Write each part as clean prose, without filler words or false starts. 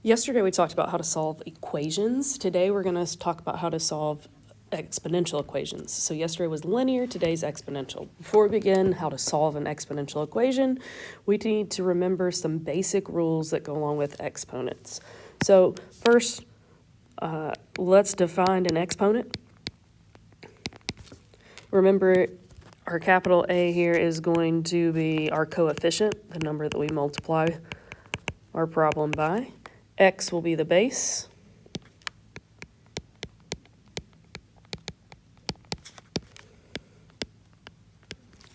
Yesterday we talked about how to solve equations. Today we're going to talk about how to solve exponential equations. So yesterday was linear, today's exponential. Before we begin how to solve an exponential equation, we need to remember some basic rules that go along with exponents. So first, let's define an exponent. Remember, our capital A here is going to be our coefficient, the number that we multiply our problem by. X will be the base.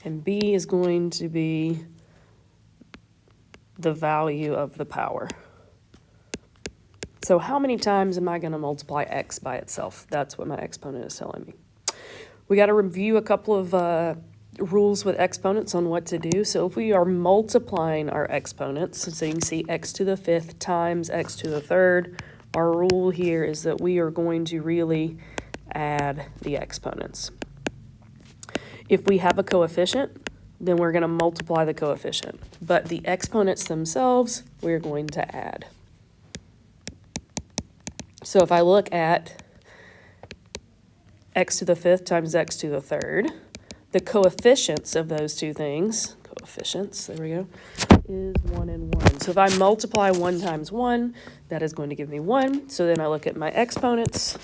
And B is going to be the value of the power. So how many times am I going to multiply X by itself? That's what my exponent is telling me. We got to review a couple of rules with exponents on what to do. So if we are multiplying our exponents, so you can see x to the fifth times x to the third, our rule here is that we are going to really add the exponents. If we have a coefficient, then we're going to multiply the coefficient. But the exponents themselves, we're going to add. So if I look at x to the fifth times x to the third, the coefficients of those two things, there we go, is 1 and 1. So if I multiply 1 times 1, that is going to give me 1. So then I look at my exponents.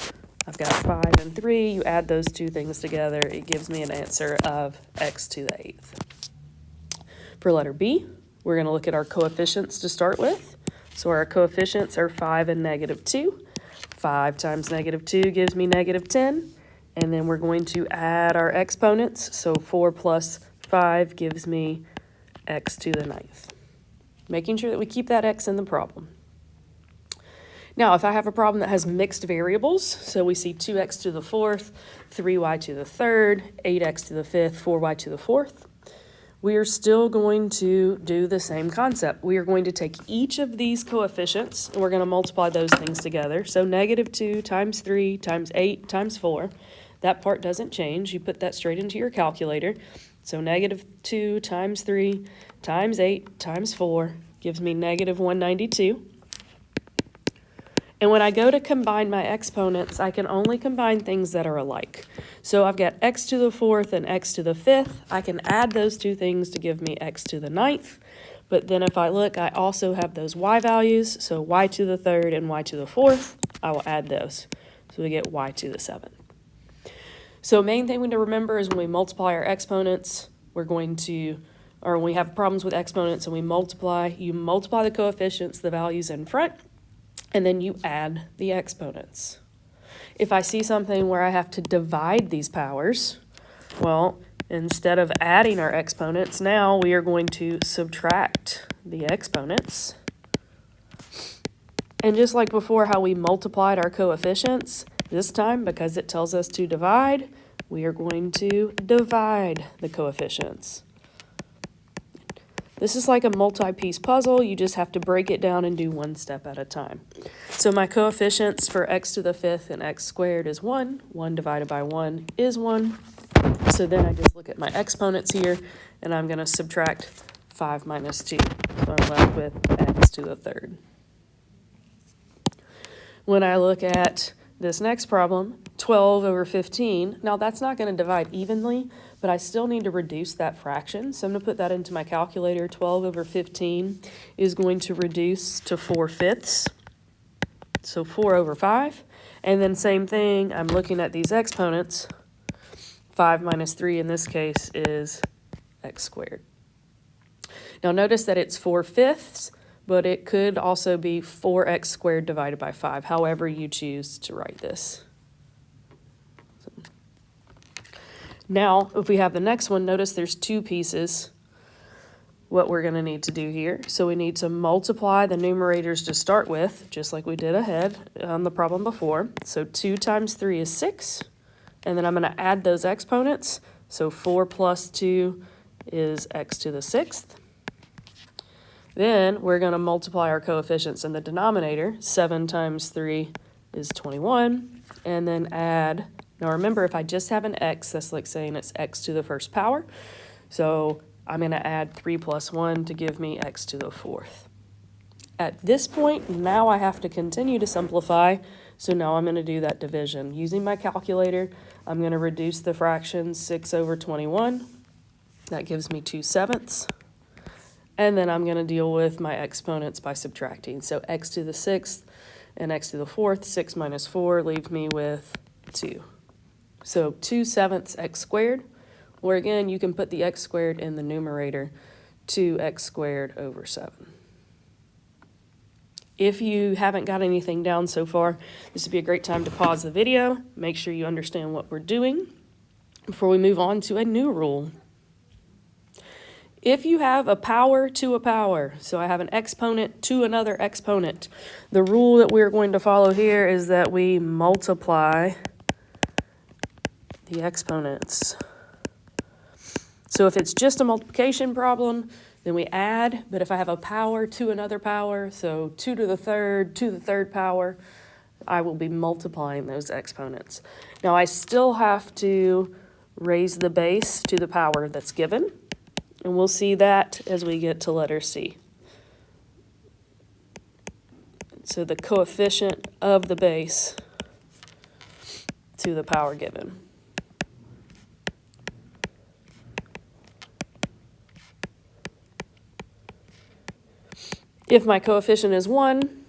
I've got 5 and 3. You add those two things together, it gives me an answer of x to the 8th. For letter B, we're going to look at our coefficients to start with. So our coefficients are 5 and negative 2. 5 times negative 2 gives me negative 10. And then we're going to add our exponents. So 4 plus 5 gives me x to the 9th. Making sure that we keep that x in the problem. Now, if I have a problem that has mixed variables, so we see 2x to the 4th, 3y to the 3rd, 8x to the 5th, 4y to the 4th, we are still going to do the same concept. We are going to take each of these coefficients, and we're going to multiply those things together. So negative 2 times 3 times 8 times 4. That part doesn't change. You put that straight into your calculator. So negative 2 times 3 times 8 times 4 gives me negative 192. And when I go to combine my exponents, I can only combine things that are alike. So I've got x to the 4th and x to the 5th. I can add those two things to give me x to the 9th. But then if I look, I also have those y values. So y to the 3rd and y to the 4th, I will add those. So we get y to the 7th. So main thing we need to remember is when we multiply our exponents, we're going to, or when we have problems with exponents and we multiply, you multiply the coefficients, the values in front, and then you add the exponents. If I see something where I have to divide these powers, well, instead of adding our exponents, now we are going to subtract the exponents. And just like before how we multiplied our coefficients, this time, because it tells us to divide, we are going to divide the coefficients. This is like a multi-piece puzzle. You just have to break it down and do one step at a time. So my coefficients for x to the 5th and x squared is 1. 1 divided by 1 is 1. So then I just look at my exponents here, and I'm going to subtract 5 minus 2. So I'm left with x to the 3rd. When I look at this next problem, 12 over 15, now that's not going to divide evenly, but I still need to reduce that fraction. So I'm going to put that into my calculator. 12 over 15 is going to reduce to 4/5. So 4 over 5. And then same thing, I'm looking at these exponents. 5 minus 3 in this case is x squared. Now notice that it's 4/5, but it could also be 4x squared divided by 5, however you choose to write this. Now, if we have the next one, notice there's two pieces. What we're going to need to do here. So we need to multiply the numerators to start with, just like we did ahead on the problem before. So 2 times 3 is 6. And then I'm going to add those exponents. So 4 plus 2 is x to the 6th. Then we're going to multiply our coefficients in the denominator. 7 times 3 is 21. And then add, now remember, if I just have an x, that's like saying it's x to the first power. So I'm going to add 3 plus 1 to give me x to the 4th. At this point, now I have to continue to simplify, so now I'm going to do that division. Using my calculator, I'm going to reduce the fraction 6 over 21. That gives me 2/7. And then I'm going to deal with my exponents by subtracting. So x to the 6th and x to the 4th, 6 minus 4 leaves me with 2. So 2/7 x squared, or again, you can put the x squared in the numerator, 2x squared over 7. If you haven't got anything down so far, this would be a great time to pause the video, make sure you understand what we're doing before we move on to a new rule. If you have a power to a power, so I have an exponent to another exponent, the rule that we're going to follow here is that we multiply the exponents. So if it's just a multiplication problem, then we add, but if I have a power to another power, so 2 to the third power, I will be multiplying those exponents. Now I still have to raise the base to the power that's given, and we'll see that as we get to letter C. So the coefficient of the base to the power given. If my coefficient is 1,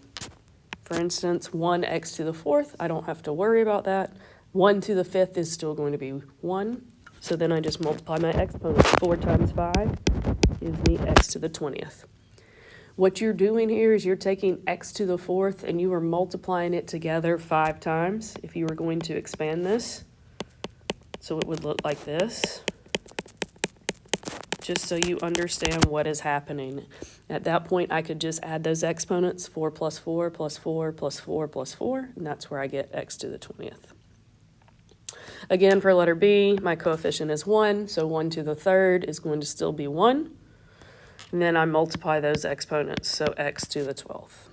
for instance, 1x to the 4th, I don't have to worry about that. 1 to the 5th is still going to be 1. So then I just multiply my exponents. 4 times 5 gives me x to the 20th. What you're doing here is you're taking x to the 4th and you are multiplying it together 5 times if you were going to expand this. So it would look like this, just so you understand what is happening. At that point, I could just add those exponents, 4 plus 4 plus 4 plus 4 plus 4, and that's where I get x to the 20th. Again, for letter B, my coefficient is 1, so 1 to the 3rd is going to still be 1. And then I multiply those exponents, so x to the 12th.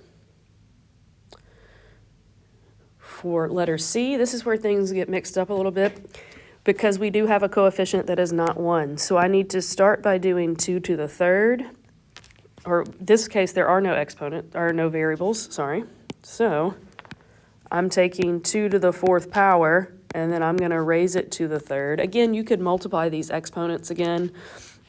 For letter C, this is where things get mixed up a little bit, because we do have a coefficient that is not 1. So I need to start by doing 2 to the 3rd, or in this case, there are no variables, sorry. So I'm taking 2 to the 4th power, and then I'm going to raise it to the 3rd. Again, you could multiply these exponents again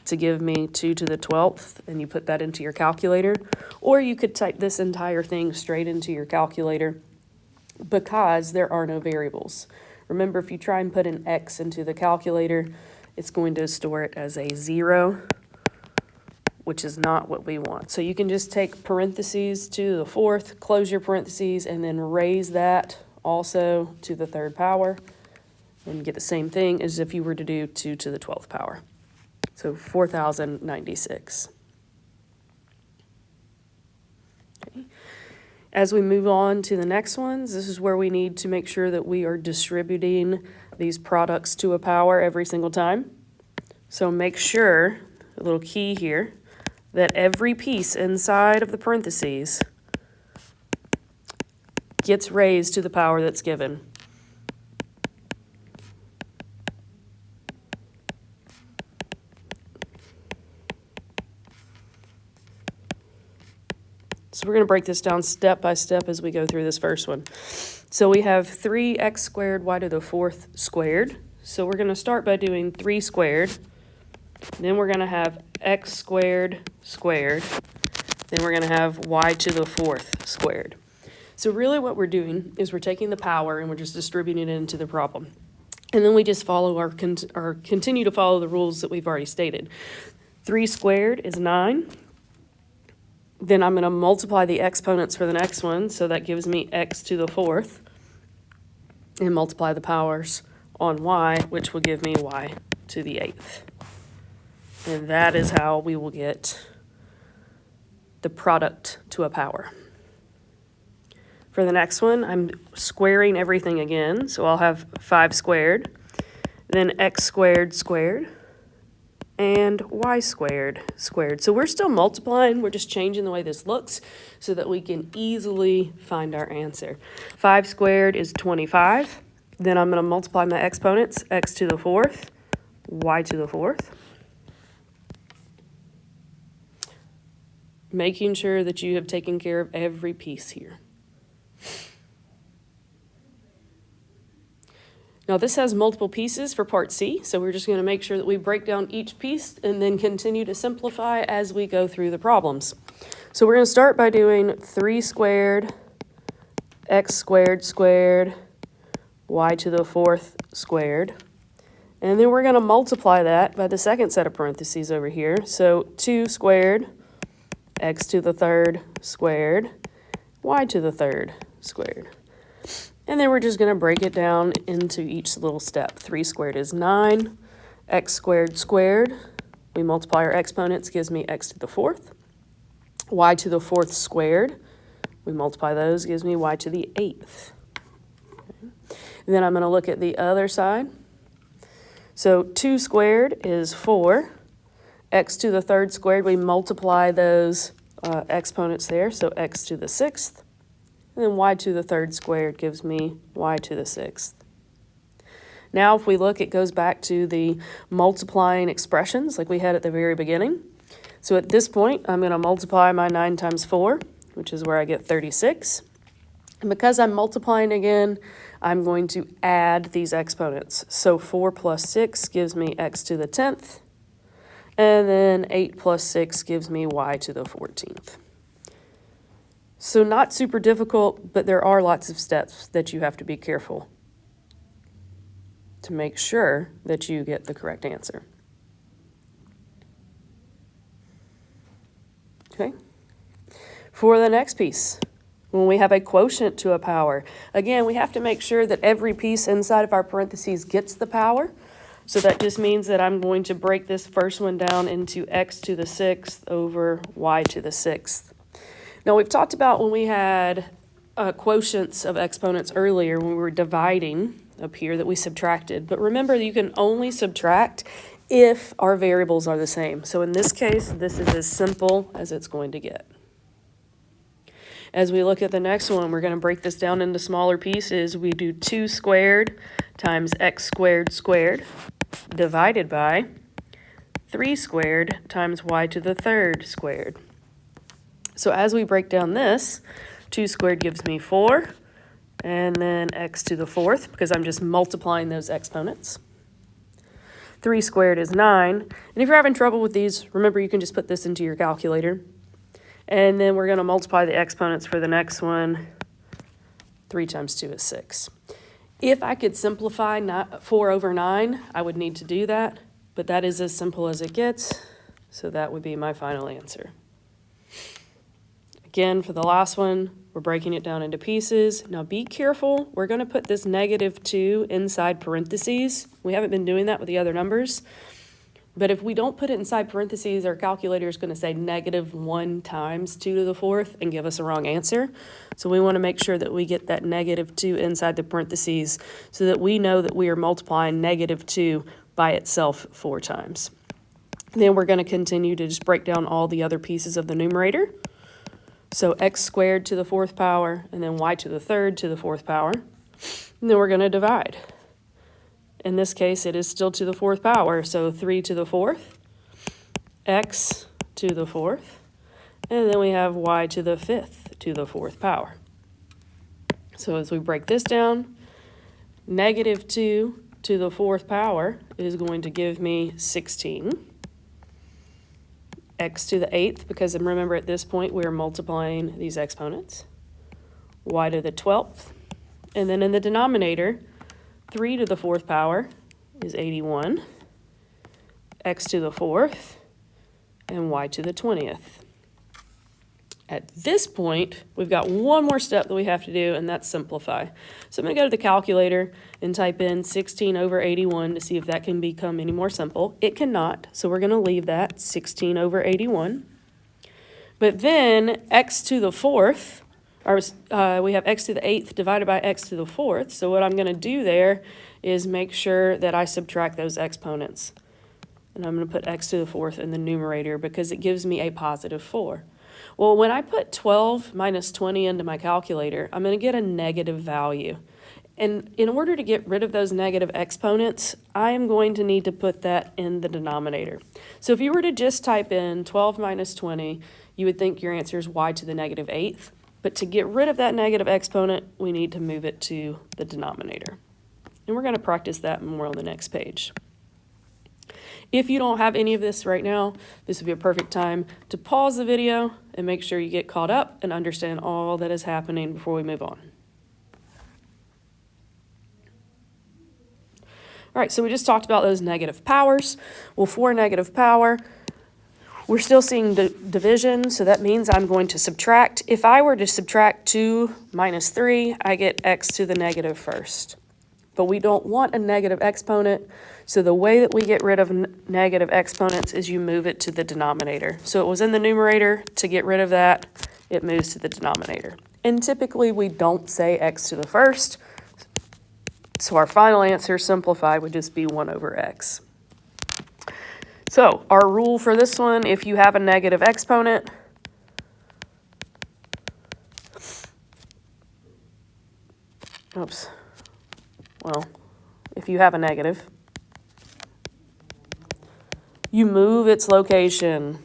to give me 2 to the 12th, and you put that into your calculator. Or you could type this entire thing straight into your calculator because there are no variables. Remember, if you try and put an x into the calculator, it's going to store it as a 0, which is not what we want. So you can just take parentheses to the 4th, close your parentheses, and then raise that also to the 3rd power, and get the same thing as if you were to do 2 to the 12th power. So 4,096. Okay. As we move on to the next ones, this is where we need to make sure that we are distributing these products to a power every single time. So make sure, a little key here, that every piece inside of the parentheses gets raised to the power that's given. So we're going to break this down step by step as we go through this first one. So we have 3x squared y to the 4th squared. So we're going to start by doing 3 squared. Then we're going to have x squared squared. Then we're going to have y to the 4th squared. So really what we're doing is we're taking the power and we're just distributing it into the problem. And then we just follow our continue to follow the rules that we've already stated. 3 squared is 9. Then I'm going to multiply the exponents for the next one, so that gives me x to the 4th, and multiply the powers on y, which will give me y to the 8th. And that is how we will get the product to a power. For the next one, I'm squaring everything again, so I'll have 5 squared, then x squared squared, and y squared squared. So we're still multiplying, we're just changing the way this looks so that we can easily find our answer. 5 squared is 25. Then I'm going to multiply my exponents, x to the 4th, y to the 4th. making sure that you have taken care of every piece here. Now this has multiple pieces for part C, so we're just going to make sure that we break down each piece and then continue to simplify as we go through the problems. So we're going to start by doing 3 squared, x squared squared, y to the 4th squared. And then we're going to multiply that by the second set of parentheses over here. So 2 squared, x to the 3rd squared, y to the 3rd squared. And then we're just going to break it down into each little step. 3 squared is 9, x squared squared. We multiply our exponents, gives me x to the 4th. Y to the 4th squared. We multiply those, gives me y to the 8th. Okay. And then I'm going to look at the other side. So 2 squared is 4. X to the 3rd squared, we multiply those exponents there, so x to the 6th. And then y to the 3rd squared gives me y to the 6th. Now if we look, it goes back to the multiplying expressions like we had at the very beginning. So at this point, I'm going to multiply my 9 times 4, which is where I get 36. And because I'm multiplying again, I'm going to add these exponents. So 4 plus 6 gives me x to the 10th. And then 8 plus 6 gives me y to the 14th. So not super difficult, but there are lots of steps that you have to be careful to make sure that you get the correct answer. Okay. For the next piece, when we have a quotient to a power, again, we have to make sure that every piece inside of our parentheses gets the power. So that just means that I'm going to break this first one down into x to the 6th over y to the 6th. Now, we've talked about when we had quotients of exponents earlier when we were dividing up here that we subtracted. But remember, you can only subtract if our variables are the same. So in this case, this is as simple as it's going to get. As we look at the next one, we're going to break this down into smaller pieces. We do 2 squared times x squared squared divided by 3 squared times y to the 3rd squared. So as we break down this, 2 squared gives me 4, and then x to the 4th, because I'm just multiplying those exponents. 3 squared is 9. And if you're having trouble with these, remember you can just put this into your calculator. And then we're going to multiply the exponents for the next one. 3 times 2 is 6. If I could simplify 4 over 9, I would need to do that. But that is as simple as it gets. So that would be my final answer. Again, for the last one, we're breaking it down into pieces. Now be careful. We're going to put this -2 inside parentheses. We haven't been doing that with the other numbers. But if we don't put it inside parentheses, our calculator is going to say -1 times 2 to the 4th and give us a wrong answer. So we want to make sure that we get that -2 inside the parentheses so that we know that we are multiplying -2 by itself 4 times. Then we're going to continue to just break down all the other pieces of the numerator. So x squared to the 4th power, and then y to the 3rd to the 4th power. And then we're going to divide. In this case, it is still to the 4th power, so 3 to the 4th, x to the 4th, and then we have y to the 5th to the 4th power. So as we break this down, -2 to the 4th power is going to give me 16. X to the 8th, because remember at this point we are multiplying these exponents. Y to the 12th. And then in the denominator, 3 to the 4th power is 81. X to the 4th. And y to the 20th. At this point, we've got one more step that we have to do, and that's simplify. So I'm going to go to the calculator and type in 16 over 81 to see if that can become any more simple. It cannot, so we're going to leave that, 16 over 81. But then x to the 4th, we have x to the 8th divided by x to the 4th. So what I'm going to do there is make sure that I subtract those exponents. And I'm going to put x to the 4th in the numerator because it gives me a +4. Well, when I put 12 minus 20 into my calculator, I'm going to get a negative value. And in order to get rid of those negative exponents, I am going to need to put that in the denominator. So if you were to just type in 12 minus 20, you would think your answer is y to the negative 8th. But to get rid of that negative exponent, we need to move it to the denominator. And we're going to practice that more on the next page. If you don't have any of this right now, this would be a perfect time to pause the video and make sure you get caught up and understand all that is happening before we move on. All right, so we just talked about those negative powers. Well, for a negative power, we're still seeing division, so that means I'm going to subtract. If I were to subtract 2 minus 3, I get x to the negative first. But we don't want a negative exponent, so the way that we get rid of negative exponents is you move it to the denominator. So it was in the numerator. To get rid of that, it moves to the denominator. And typically we don't say x to the first, so our final answer, simplified, would just be 1 over x. So our rule for this one, if you have a negative exponent, well, if you have a negative, you move its location.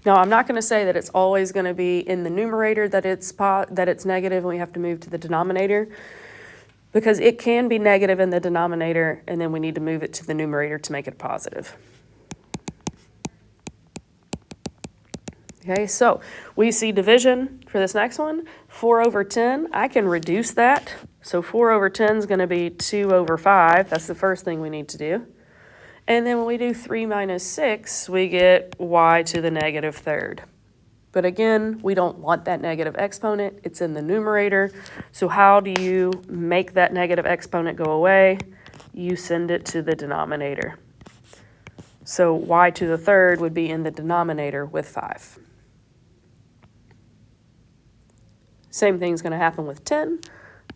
Now, I'm not going to say that it's always going to be in the numerator that it's negative and we have to move to the denominator, because it can be negative in the denominator and then we need to move it to the numerator to make it positive. Okay, so we see division for this next one. 4 over 10, I can reduce that. So 4 over 10 is going to be 2 over 5. That's the first thing we need to do. And then when we do 3 minus 6, we get y to the negative third. But again, we don't want that negative exponent. It's in the numerator. So how do you make that negative exponent go away? You send it to the denominator. So y to the third would be in the denominator with 5. Same thing's going to happen with 10.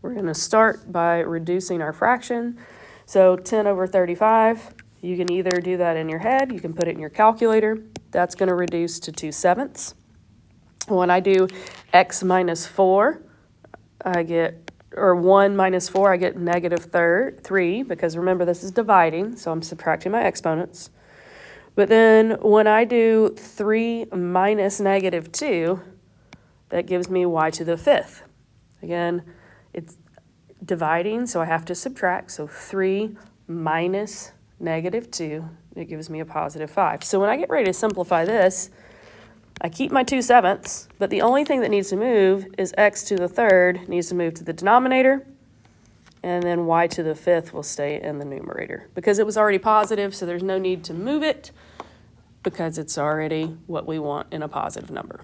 We're going to start by reducing our fraction. So 10 over 35, you can either do that in your head, you can put it in your calculator. That's going to reduce to 2/7. When I do x minus 4, I get, or 1 minus 4, I get negative 3, because remember this is dividing, so I'm subtracting my exponents. But then when I do 3 minus negative 2, that gives me y to the 5th. Again, it's dividing, so I have to subtract. So 3 minus negative 2, it gives me a positive 5. So when I get ready to simplify this, I keep my 2/7, but the only thing that needs to move is x to the third needs to move to the denominator, and then y to the 5th will stay in the numerator. Because it was already positive, so there's no need to move it, because it's already what we want in a positive number.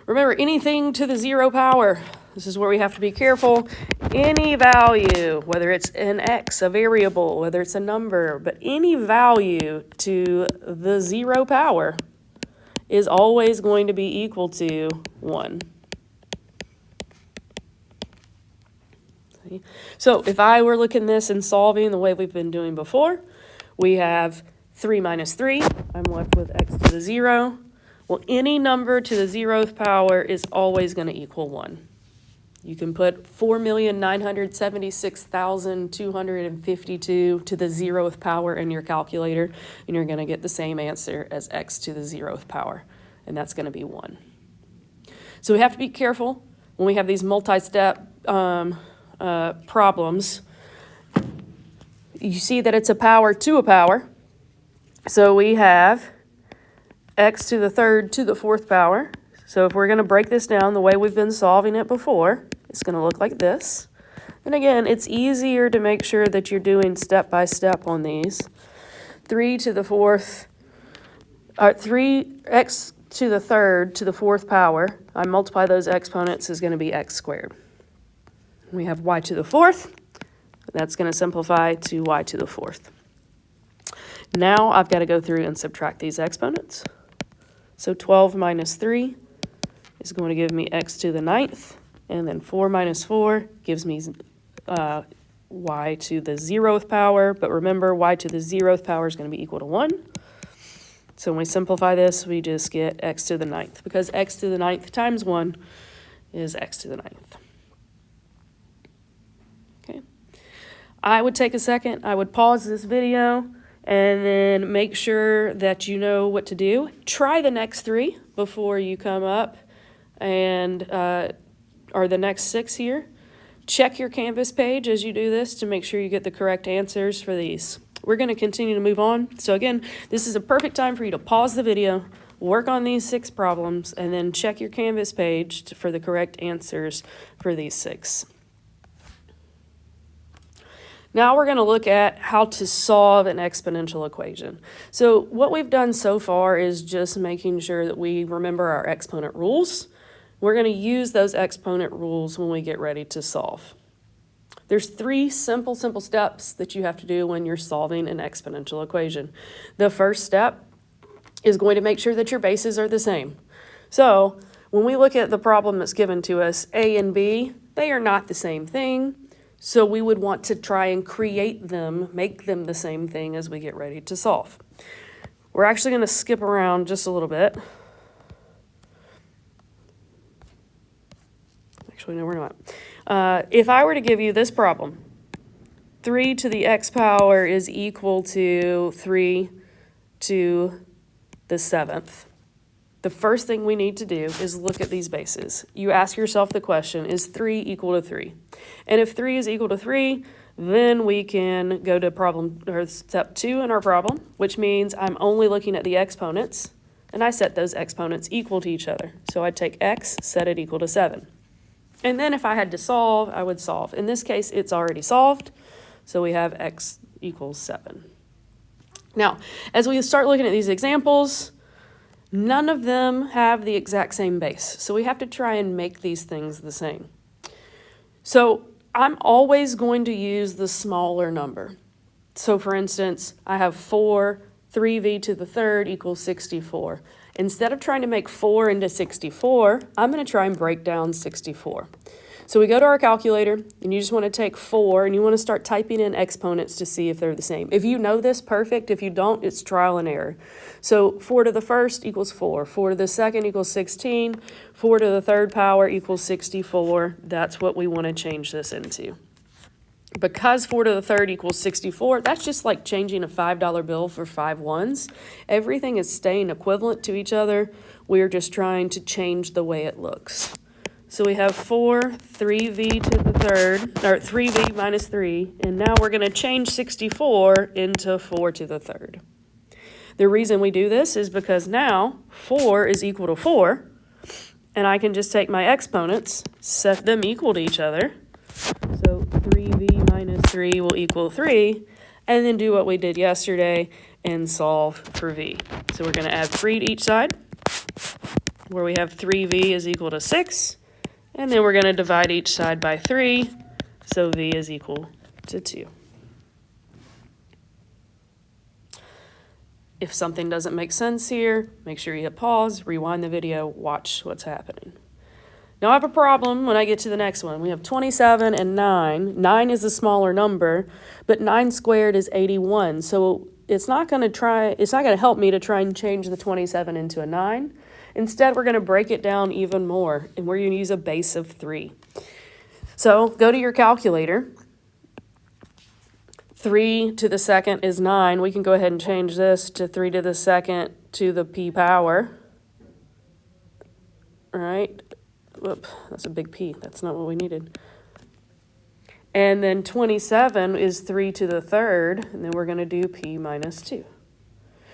Remember, anything to the 0 power, this is where we have to be careful. Any value, whether it's an x, a variable, whether it's a number, but any value to the 0 power is always going to be equal to 1. So if I were looking at this and solving the way we've been doing before, we have 3 minus 3. I'm left with x to the 0. Well, any number to the 0th power is always going to equal 1. You can put 4,976,252 to the 0th power in your calculator, and you're going to get the same answer as x to the 0th power, and that's going to be 1. So we have to be careful when we have these multi-step problems. You see that it's a power to a power. So we have x to the third to the 4th power. So if we're going to break this down the way we've been solving it before, it's going to look like this. And again, it's easier to make sure that you're doing step by step on these. 3 to the 4th, 3x to the third to the 4th power. I multiply those exponents is going to be x squared. We have y to the 4th. That's going to simplify to y to the 4th. Now I've got to go through and subtract these exponents. So 12 minus 3 is going to give me x to the 9th, and then 4 minus 4 gives me y to the 0th power, but remember y to the 0th power is going to be equal to 1. So when we simplify this, we just get x to the 9th, because x to the 9th times 1 is x to the 9th. Okay. I would take a second, I would pause this video, and then make sure that you know what to do. Try the next 3 before you come up and, or the next 6 here. Check your Canvas page as you do this to make sure you get the correct answers for these. We're going to continue to move on. So again, this is a perfect time for you to pause the video, work on these 6 problems, and then check your Canvas page for the correct answers for these 6. Now we're going to look at how to solve an exponential equation. So what we've done so far is just making sure that we remember our exponent rules. We're going to use those exponent rules when we get ready to solve. There's 3 simple steps that you have to do when you're solving an exponential equation. The first step is going to make sure that your bases are the same. So when we look at the problem that's given to us, A and B, they are not the same thing. So we would want to try and create them, make them the same thing as we get ready to solve. We're actually going to skip around just a little bit. Actually, no, we're not. If I were to give you this problem, 3 to the x power is equal to 3 to the 7th. The first thing we need to do is look at these bases. You ask yourself the question, is 3 equal to 3? And if 3 is equal to 3, then we can go to problem or step 2 in our problem, which means I'm only looking at the exponents, and I set those exponents equal to each other. So I'd take x, set it equal to 7. And then if I had to solve, I would solve. In this case, it's already solved, so we have x equals 7. Now, as we start looking at these examples, none of them have the exact same base, so we have to try and make these things the same. So I'm always going to use the smaller number. So for instance, I have 4, 3v to the 3rd equals 64. Instead of trying to make 4 into 64, I'm going to try and break down 64. So we go to our calculator, and you just want to take 4, and you want to start typing in exponents to see if they're the same. If you know this, perfect. If you don't, it's trial and error. So 4 to the 1st equals 4. 4 to the 2nd equals 16. 4 to the 3rd power equals 64. That's what we want to change this into. Because 4 to the 3rd equals 64, that's just like changing a $5 bill for 5 ones. Everything is staying equivalent to each other. We're just trying to change the way it looks. So we have 4, 3v to the 3rd, or 3v minus 3, and now we're going to change 64 into 4 to the 3rd. The reason we do this is because now 4 is equal to 4, and I can just take my exponents, set them equal to each other. So 3v minus 3 will equal 3, and then do what we did yesterday and solve for v. So we're going to add 3 to each side, where we have 3v is equal to 6, and then we're going to divide each side by 3, so v is equal to 2. If something doesn't make sense here, make sure you hit pause, rewind the video, watch what's happening. Now I have a problem when I get to the next one. We have 27 and 9. 9 is a smaller number, but 9 squared is 81. So it's not going to help me to try and change the 27 into a 9. Instead, we're going to break it down even more, and we're going to use a base of 3. So go to your calculator. 3 to the 2nd is 9. We can go ahead and change this to 3 to the 2nd to the p power. All right. Whoop, that's a big P. That's not what we needed. And then 27 is 3 to the 3rd, and then we're going to do p minus 2.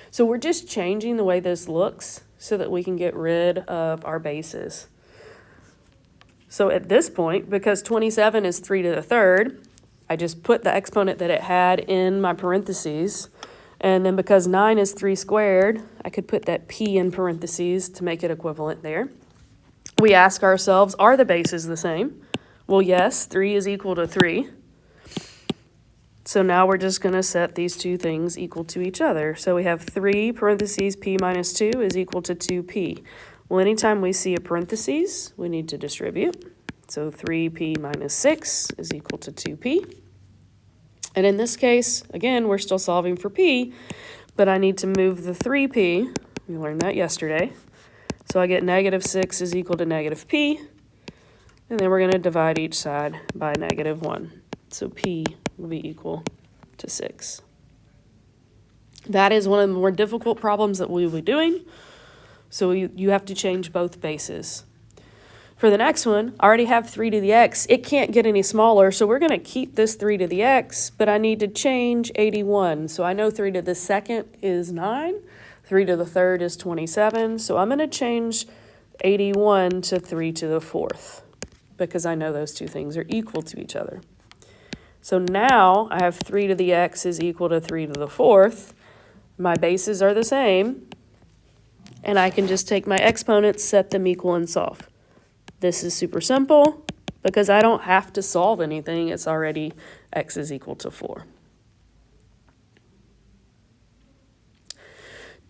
So we're just changing the way this looks so that we can get rid of our bases. So at this point, because 27 is 3 to the 3rd, I just put the exponent that it had in my parentheses. And then because 9 is 3 squared, I could put that p in parentheses to make it equivalent there. We ask ourselves, are the bases the same? Well, yes, 3 is equal to 3. So now we're just going to set these two things equal to each other. So we have 3 parentheses p minus 2 is equal to 2p. Well, anytime we see a parentheses, we need to distribute. So 3p minus 6 is equal to 2p. And in this case, again, we're still solving for p, but I need to move the 3p. We learned that yesterday. So I get negative 6 is equal to negative p, and then we're going to divide each side by negative 1. So p will be equal to 6. That is one of the more difficult problems that we will be doing. So you have to change both bases. For the next one, I already have 3 to the x. It can't get any smaller, so we're going to keep this 3 to the x, but I need to change 81. So I know 3 to the second is 9. 3 to the third is 27. So I'm going to change 81 to 3 to the fourth because I know those two things are equal to each other. So now I have 3 to the x is equal to 3 to the fourth. My bases are the same, and I can just take my exponents, set them equal, and solve. This is super simple because I don't have to solve anything. It's already x is equal to 4.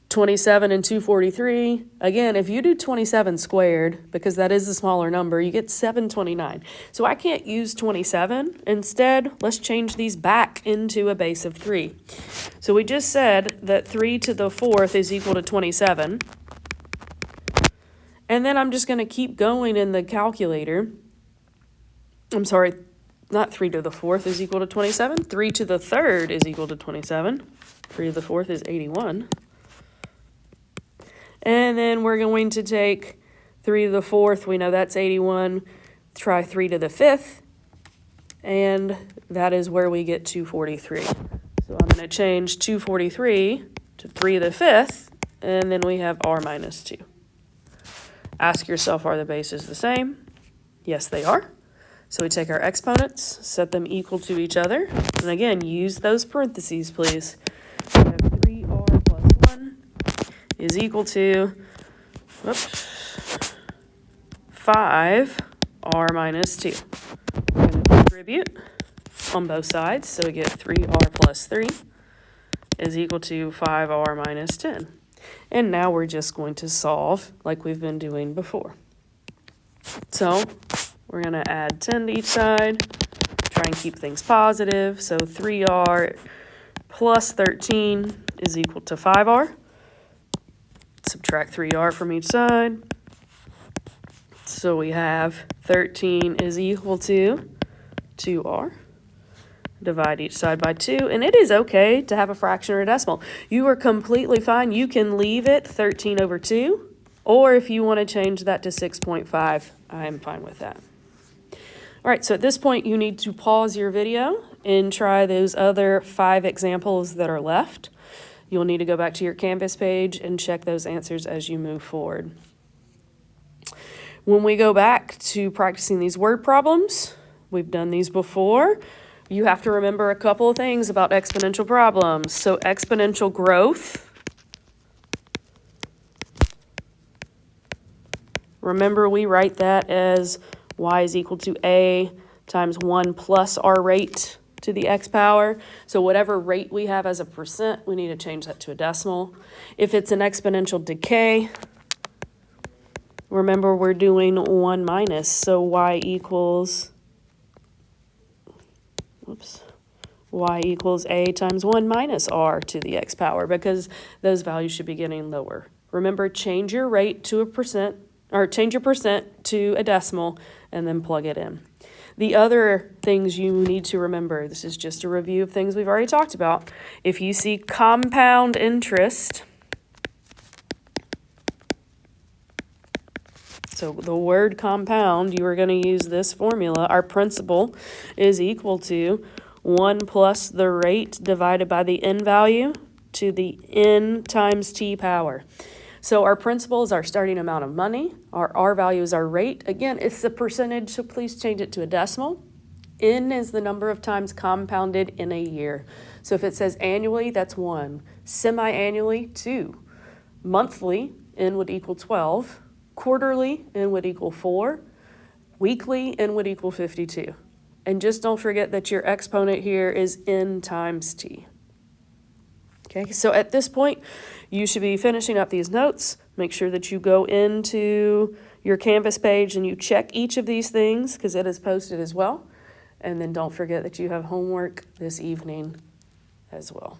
27 and 243. Again, if you do 27 squared, because that is a smaller number, you get 729. So I can't use 27. Instead, let's change these back into a base of 3. So we just said that 3 to the fourth is equal to 27. And then I'm just going to keep going in the calculator. I'm sorry, not 3 to the fourth is equal to 27. 3 to the third is equal to 27. 3 to the fourth is 81. And then we're going to take 3 to the fourth. We know that's 81. Try 3 to the fifth. And that is where we get 243. So I'm going to change 243 to 3 to the fifth. And then we have r minus 2. Ask yourself, are the bases the same? Yes, they are. So we take our exponents, set them equal to each other. And again, use those parentheses, please. We have 3r plus 1 is equal to 5r minus 2. We're going to contribute on both sides, so we get 3r plus 3 is equal to 5r minus 10. And now we're just going to solve like we've been doing before. So we're going to add 10 to each side, try and keep things positive. So 3r plus 13 is equal to 5r. Subtract 3r from each side. So we have 13 is equal to 2r. Divide each side by 2. And it is okay to have a fraction or a decimal. You are completely fine. You can leave it 13 over 2. Or if you want to change that to 6.5, I am fine with that. All right, so at this point, you need to pause your video and try those other 5 examples that are left. You'll need to go back to your Canvas page and check those answers as you move forward. When we go back to practicing these word problems, we've done these before. You have to remember a couple of things about exponential problems. So exponential growth. Remember, we write that as y is equal to a times 1 plus our rate to the x power. So whatever rate we have as a percent, we need to change that to a decimal. If it's an exponential decay, remember we're doing 1 minus, so y equals a times 1 minus r to the x power, because those values should be getting lower. Remember, change your rate to a percent, or change your percent to a decimal, and then plug it in. The other things you need to remember, this is just a review of things we've already talked about. If you see compound interest, so the word compound, you are going to use this formula. Our principal is equal to 1 plus the rate divided by the n value to the n times t power. So our principal is our starting amount of money. Our R value is our rate. Again, it's the percentage, so please change it to a decimal. N is the number of times compounded in a year. So if it says annually, that's 1. Semi-annually, 2. Monthly, N would equal 12. Quarterly, N would equal 4. Weekly, N would equal 52. And just don't forget that your exponent here is N times T. Okay, so at this point, you should be finishing up these notes. Make sure that you go into your Canvas page and you check each of these things because it is posted as well. And then don't forget that you have homework this evening as well.